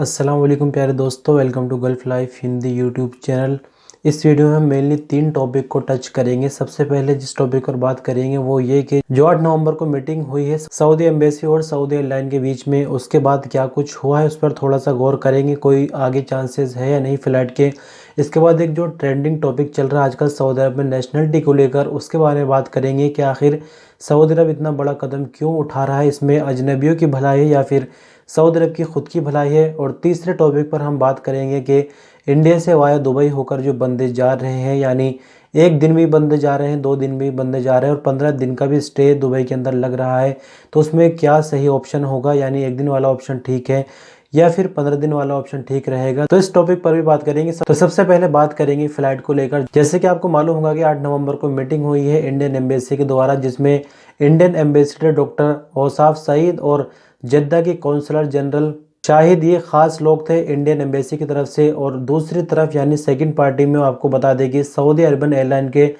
अस्सलाम वालेकुम प्यारे दोस्तों, welcome to Gulf Life Hindi YouTube channel. इस वीडियो में हम मेनली 3 टॉपिक को टच करेंगे। सबसे पहले जिस टॉपिक पर बात करेंगे वो ये कि जो 8 नवंबर को मीटिंग हुई है सऊदी एम्बेसी और सऊदी एयरलाइन के बीच में, उसके बाद क्या कुछ हुआ है उस पर थोड़ा सा गौर करेंगे। कोई आगे चांसेस है या नहीं फ्लाइट के। इसके बाद एक जो ट्रेंडिंग टॉपिक चल रहा है आजकल सऊदी अरब में नेशनलिटी को लेकर, उसके बारे में बात करेंगे कि आखिर सऊदी अरब इतना बड़ा कदम क्यों उठा रहा है। इसमें अजनबियों की भलाई है या फिर सऊदी अरब की खुद की भलाई है। और तीसरे टॉपिक पर हम बात करेंगे कि इंडिया से वाया दुबई होकर जो बंदे जा रहे हैं, यानी एक दिन भी बंदे जा रहे हैं, 2 दिन भी बंदे जा रहे हैं और 15 दिन का भी स्टे दुबई के अंदर लग रहा है, तो उसमें क्या सही ऑप्शन होगा। यानी एक दिन वाला ऑप्शन ठीक है या फिर 15 दिन वाला ऑप्शन ठीक रहेगा, तो इस टॉपिक पर भी बात करेंगे। तो सबसे पहले बात करेंगे फ्लाइट को लेकर। जैसे कि आपको मालूम होगा कि 8 नवंबर को मीटिंग हुई है इंडियन एम्बेसी के द्वारा, जिसमें Indian ambassador doctor Ausaf Saeed और जद्दा के कौंसलर जनरल शाहिद, ये खास लोग थे इंडियन एम्बेसी की तरफ से। और दूसरी तरफ यानी सेकंड पार्टी में आपको बता दें कि सऊदी अरबन एयरलाइन के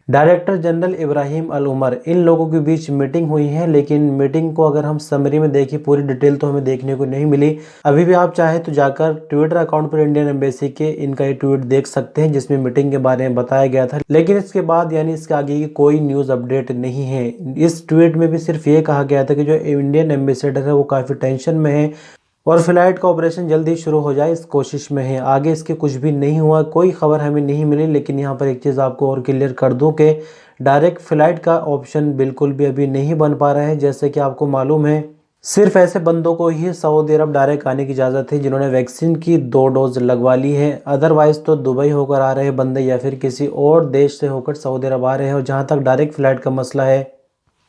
डायरेक्टर जनरल इब्राहिम अल उमर, इन लोगों के बीच मीटिंग हुई है। लेकिन मीटिंग को अगर हम समरी में देखें, पूरी डिटेल तो हमें देखने को नहीं मिली। अभी भी आप चाहे तो जाकर ट्विटर अकाउंट पर इंडियन एम्बेसी के इनका ये ट्वीट देख सकते हैं जिसमें मीटिंग के बारे में बताया गया था। लेकिन इसके बाद यानी इसके आगे की कोई न्यूज़ अपडेट नहीं है। इस ट्वीट में भी सिर्फ ये कहा गया था कि जो इंडियन एम्बेसडर है वो काफ़ी टेंशन में है और फ्लाइट का ऑपरेशन जल्दी शुरू हो जाए इस कोशिश में है। आगे इसके कुछ भी नहीं हुआ, कोई खबर हमें नहीं मिली। लेकिन यहाँ पर एक चीज़ आपको और क्लियर कर दूं कि डायरेक्ट फ़्लाइट का ऑप्शन बिल्कुल भी अभी नहीं बन पा रहा है। जैसे कि आपको मालूम है सिर्फ ऐसे बंदों को ही सऊदी अरब डायरेक्ट आने की इजाज़त है जिन्होंने वैक्सीन की 2 डोज लगवा ली है। अदरवाइज़ तो दुबई होकर आ रहे बंदे या फिर किसी और देश से होकर सऊदी अरब आ रहे हैं। और जहाँ तक डायरेक्ट फ़्लाइट का मसला है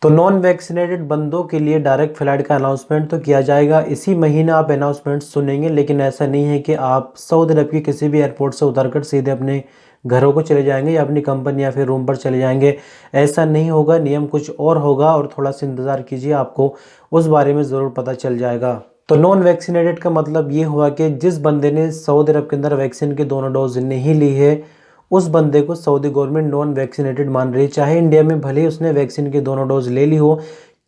तो नॉन वैक्सीनेटेड बंदों के लिए डायरेक्ट फ्लाइट का अनाउंसमेंट तो किया जाएगा, इसी महीने आप अनाउंसमेंट सुनेंगे। लेकिन ऐसा नहीं है कि आप सऊदी अरब के किसी भी एयरपोर्ट से उतरकर सीधे अपने घरों को चले जाएंगे या अपनी कंपनी या फिर रूम पर चले जाएंगे। ऐसा नहीं होगा, नियम कुछ और होगा और थोड़ा सा इंतज़ार कीजिए, आपको उस बारे में ज़रूर पता चल जाएगा। तो नॉन वैक्सीनेटेड का मतलब ये हुआ कि जिस बंदे ने सऊदी अरब के अंदर वैक्सीन की दोनों डोज नहीं ली है, उस बंदे को सऊदी गवर्नमेंट नॉन वैक्सीनेटेड मान रही है, चाहे इंडिया में भले ही उसने वैक्सीन की दोनों डोज ले ली हो।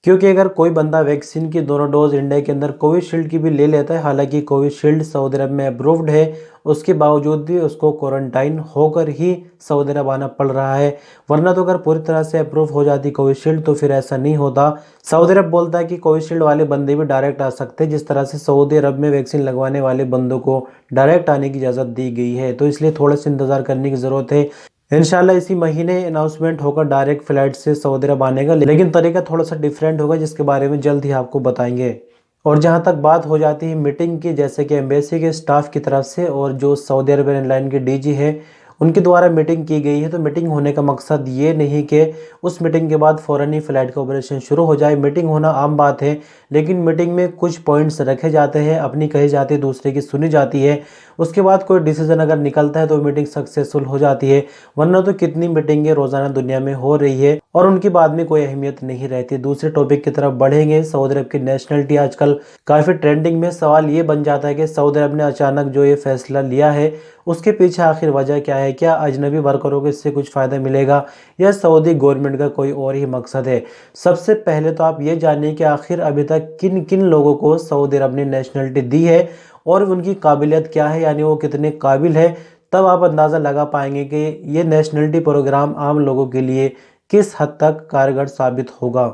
क्योंकि अगर कोई बंदा वैक्सीन की दोनों डोज इंडिया के अंदर कोविशील्ड की भी ले लेता है, हालांकि कोविशील्ड सऊदी अरब में अप्रूव्ड है, उसके बावजूद भी उसको क्वारंटाइन होकर ही सऊदी अरब आना पड़ रहा है। वरना तो अगर पूरी तरह से अप्रूव हो जाती कोविशील्ड तो फिर ऐसा नहीं होता। सऊदी अरब बोलता है कि कोविशील्ड वाले बंदे भी डायरेक्ट आ सकते हैं, जिस तरह से सऊदी अरब में वैक्सीन लगवाने वाले बंदों को डायरेक्ट आने की इजाज़त दी गई है। तो इसलिए थोड़ा सा इंतज़ार करने की ज़रूरत है। इंशाल्लाह इसी महीने अनाउंसमेंट होकर डायरेक्ट फ्लाइट से सऊदी अरब आने का, लेकिन तरीका थोड़ा सा डिफरेंट होगा जिसके बारे में जल्द ही आपको बताएंगे। और जहां तक बात हो जाती है मीटिंग की, जैसे कि एम्बेसी के स्टाफ की तरफ से और जो सऊदी अरब एयरलाइन के डीजी है उनके द्वारा मीटिंग की गई है। तो मीटिंग होने का मकसद ये नहीं कि उस मीटिंग के बाद फ़ौरन ही फ़्लाइट का ऑपरेशन शुरू हो जाए। मीटिंग होना आम बात है, लेकिन मीटिंग में कुछ पॉइंट्स रखे जाते हैं, अपनी कही जाती है, दूसरे की सुनी जाती है। उसके बाद कोई डिसीजन अगर निकलता है तो मीटिंग सक्सेसफुल हो जाती है। वरना तो कितनी मीटिंगें रोज़ाना दुनिया में हो रही है और उनकी बाद में कोई अहमियत नहीं रहती। दूसरे टॉपिक की तरफ बढ़ेंगे। सऊदी अरब की नेशनलिटी आजकल काफ़ी ट्रेंडिंग में। सवाल ये बन जाता है कि सऊदी अरब ने अचानक जो ये फैसला लिया है उसके पीछे आखिर वजह क्या है। क्या अजनबी वर्करों को इससे कुछ फ़ायदा मिलेगा या सऊदी गवर्नमेंट का कोई और ही मकसद है। सबसे पहले तो आप ये जानिए कि आखिर अभी तक किन किन लोगों को सऊदी अरब ने नेशनलिटी दी है और उनकी काबिलियत क्या है, यानी वो कितने काबिल है। तब आप अंदाज़ा लगा पाएंगे कि ये नेशनलिटी प्रोग्राम आम लोगों के लिए किस हद तक कारगर साबित होगा।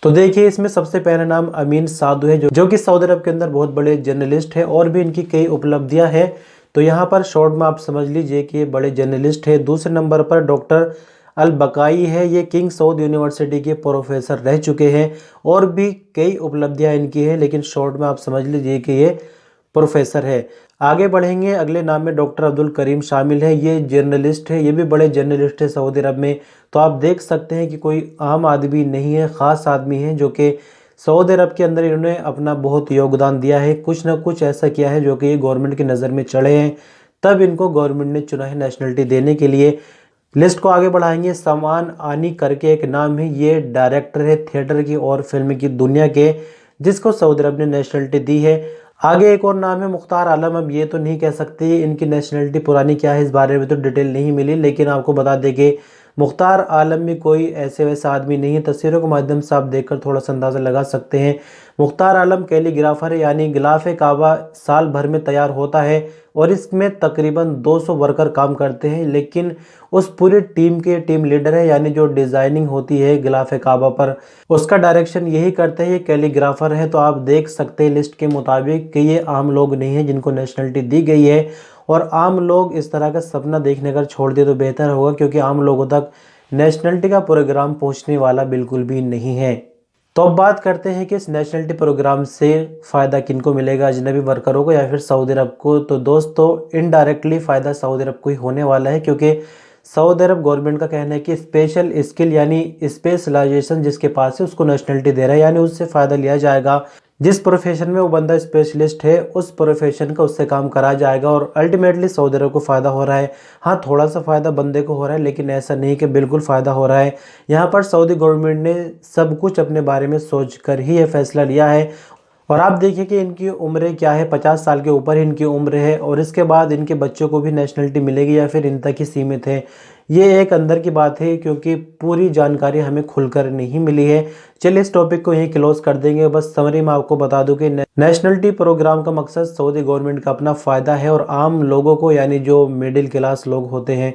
तो देखिए, इसमें सबसे पहला नाम अमीन साधु है, जो कि सऊदी अरब के अंदर बहुत बड़े जर्नलिस्ट है और भी इनकी कई उपलब्धियां हैं। तो यहाँ पर शॉर्ट में आप समझ लीजिए कि ये बड़े जर्नलिस्ट है। दूसरे नंबर पर डॉक्टर अल बकाई है, ये किंग सऊद यूनिवर्सिटी के प्रोफेसर रह चुके हैं और भी कई उपलब्धियां इनकी है, लेकिन शॉर्ट में आप समझ लीजिए कि ये प्रोफेसर है। आगे बढ़ेंगे, अगले नाम में डॉक्टर अब्दुल करीम शामिल है, ये जर्नलिस्ट है, ये भी बड़े जर्नलिस्ट है सऊदी अरब में। तो आप देख सकते हैं कि कोई आम आदमी नहीं है, ख़ास आदमी है जो कि सऊदी अरब के अंदर इन्होंने अपना बहुत योगदान दिया है, कुछ ना कुछ ऐसा किया है जो कि ये गवर्नमेंट की नज़र में चढ़े हैं, तब इनको गवर्नमेंट ने चुना है नेशनलिटी देने के लिए। लिस्ट को आगे बढ़ाएंगे। समान आनी करके एक नाम है, ये डायरेक्टर है थिएटर की और फिल्म की दुनिया के, जिसको सऊदी अरब ने नेशनलिटी दी है। आगे एक और नाम है मुख्तार आलम। अब ये तो नहीं कह सकते इनकी नेशनलिटी पुरानी क्या है, इस बारे में तो डिटेल नहीं मिली, लेकिन आपको बता दें कि मुख्तार आलम भी कोई ऐसे वैसा आदमी नहीं है। तस्वीरों के माध्यम से आप देखकर थोड़ा सा अंदाज़ा लगा सकते हैं। मुख्तार आलम कैलीग्राफर है, यानी गिलाफ काबा साल भर में तैयार होता है और इसमें तकरीबन 200 वर्कर काम करते हैं, लेकिन उस पूरी टीम के टीम लीडर है, यानी जो डिज़ाइनिंग होती है गिलाफ काबा पर उसका डायरेक्शन यही करते हैं, ये कैलीग्राफर है। तो आप देख सकते हैं लिस्ट के मुताबिक कि ये आम लोग नहीं है जिनको नेशनलिटी दी गई है, और आम लोग इस तरह का सपना देखने का छोड़ दिए तो बेहतर होगा, क्योंकि आम लोगों तक नेशनलिटी का प्रोग्राम पहुंचने वाला बिल्कुल भी नहीं है। तो अब बात करते हैं कि इस नेशनलिटी प्रोग्राम से फ़ायदा किनको मिलेगा, अजनबी वर्करों को या फिर सऊदी अरब को। तो दोस्तों इनडायरेक्टली फ़ायदा सऊदी अरब को ही होने वाला है, क्योंकि सऊदी अरब गवर्नमेंट का कहना है कि स्पेशल स्किल यानी स्पेशलाइजेशन जिसके पास है उसको नेशनलिटी दे रहा है, यानी उससे फ़ायदा लिया जाएगा। जिस प्रोफेशन में वो बंदा स्पेशलिस्ट है उस प्रोफेशन का उससे काम कराया जाएगा, और अल्टीमेटली सऊदी अरब को फ़ायदा हो रहा है। हाँ, थोड़ा सा फ़ायदा बंदे को हो रहा है, लेकिन ऐसा नहीं कि बिल्कुल फ़ायदा हो रहा है। यहाँ पर सऊदी गवर्नमेंट ने सब कुछ अपने बारे में सोच कर ही ये फैसला लिया है। और आप देखिए कि इनकी उम्रें क्या है, 50 साल के ऊपर इनकी उम्र है, और इसके बाद इनके बच्चों को भी नेशनलिटी मिलेगी या फिर इन तक ही सीमित है। ये एक अंदर की बात है, क्योंकि पूरी जानकारी हमें खुलकर नहीं मिली है। चलिए इस टॉपिक को यहीं क्लोज कर देंगे। बस समरी में आपको बता दूं कि नेशनलिटी प्रोग्राम का मकसद सऊदी गवर्नमेंट का अपना फ़ायदा है, और आम लोगों को यानी जो मिडिल क्लास लोग होते हैं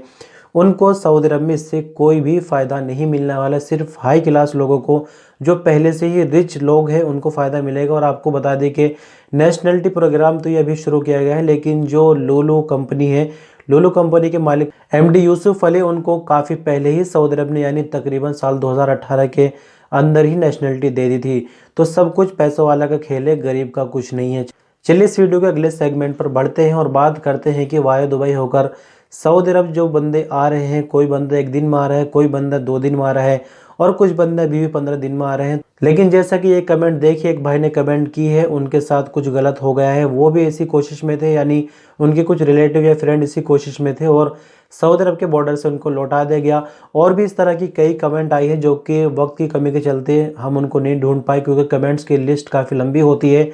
उनको सऊदी अरब में इससे कोई भी फ़ायदा नहीं मिलने वाला। सिर्फ हाई क्लास लोगों को, जो पहले से ही रिच लोग हैं, उनको फ़ायदा मिलेगा। और आपको बता दें कि नेशनलिटी प्रोग्राम तो ये अभी शुरू किया गया है, लेकिन जो लुलु कंपनी है, लुलु कंपनी के मालिक एमडी यूसुफ अली, उनको काफ़ी पहले ही सऊदी अरब ने यानी तकरीबन साल 2018 के अंदर ही नेशनलिटी दे दी थी। तो सब कुछ पैसों वाला का खेल है, गरीब का कुछ नहीं है। चलिए इस वीडियो के अगले सेगमेंट पर बढ़ते हैं और बात करते हैं कि वाया दुबई होकर सऊदी अरब जो बंदे आ रहे हैं, कोई बंदा 1 दिन में आ रहा है, कोई बंदा 2 दिन में आ रहा है, और कुछ बंदा अभी भी 15 दिन में आ रहे हैं। लेकिन जैसा कि ये कमेंट देखिए, एक भाई ने कमेंट की है, उनके साथ कुछ गलत हो गया है, वो भी इसी कोशिश में थे, यानी उनके कुछ रिलेटिव या फ्रेंड इसी कोशिश में थे और सऊदी अरब के बॉर्डर से उनको लौटा दिया गया। और भी इस तरह की कई कमेंट आई है जो कि वक्त की कमी के चलते हम उनको नहीं ढूंढ पाए, क्योंकि कमेंट्स की लिस्ट काफ़ी लंबी होती है।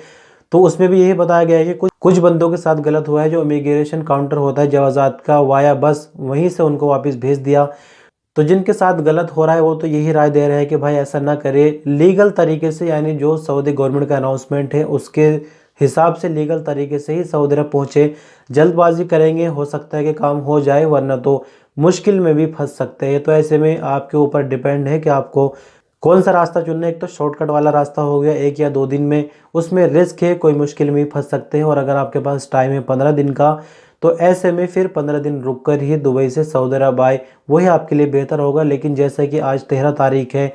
तो उसमें भी यही बताया गया है कि कुछ बंदों के साथ गलत हुआ है। जो इमिग्रेशन काउंटर होता है जवाजात का, वाया बस वहीं से उनको वापस भेज दिया। तो जिनके साथ गलत हो रहा है वो तो यही राय दे रहे हैं कि भाई ऐसा ना करे, लीगल तरीके से, यानी जो सऊदी गवर्नमेंट का अनाउंसमेंट है उसके हिसाब से लीगल तरीके से ही सऊदी अरब पहुँचे। जल्दबाजी करेंगे हो सकता है कि काम हो जाए, वरना तो मुश्किल में भी फंस सकते हैं। तो ऐसे में आपके ऊपर डिपेंड है कि आपको कौन सा रास्ता चुनना है। एक तो शॉर्टकट वाला रास्ता हो गया 1 या 2 दिन में, उसमें रिस्क है, कोई मुश्किल में भी फंस सकते हैं। और अगर आपके पास टाइम है 15 दिन का, तो ऐसे में फिर 15 दिन रुक कर ही दुबई से सऊदी अरब आए, वही आपके लिए बेहतर होगा। लेकिन जैसे कि आज 13 तारीख है,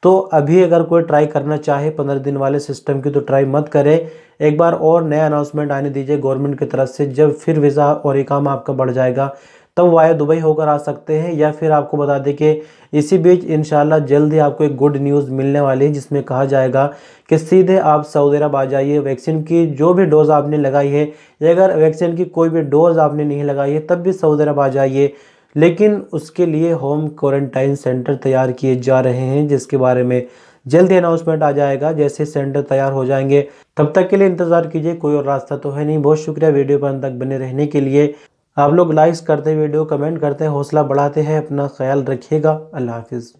तो अभी अगर कोई ट्राई करना चाहे 15 दिन वाले सिस्टम की, तो ट्राई मत करें। एक बार और नया अनाउंसमेंट आने दीजिए गवर्नमेंट की तरफ से, जब फिर वीज़ा और इकामा आपका बढ़ जाएगा तब वाया दुबई होकर आ सकते हैं। या फिर आपको बता दें कि इसी बीच इंशाल्लाह जल्द ही आपको एक गुड न्यूज़ मिलने वाली है, जिसमें कहा जाएगा कि सीधे आप सऊदी अरब आ जाइए। वैक्सीन की जो भी डोज़ आपने लगाई है, या अगर वैक्सीन की कोई भी डोज़ आपने नहीं लगाई है, तब भी सऊदी अरब आ जाइए। लेकिन उसके लिए होम क्वारंटाइन सेंटर तैयार किए जा रहे हैं, जिसके बारे में जल्द ही अनाउंसमेंट आ जाएगा। जैसे सेंटर तैयार हो जाएंगे, तब तक के लिए इंतज़ार कीजिए, कोई और रास्ता तो है नहीं। बहुत शुक्रिया वीडियो पर अंत तक बने रहने के लिए। आप लोग लाइक्स करते हैं, वीडियो कमेंट करते हैं, हौसला बढ़ाते हैं। अपना ख्याल रखिएगा। अल्लाह हाफिज़।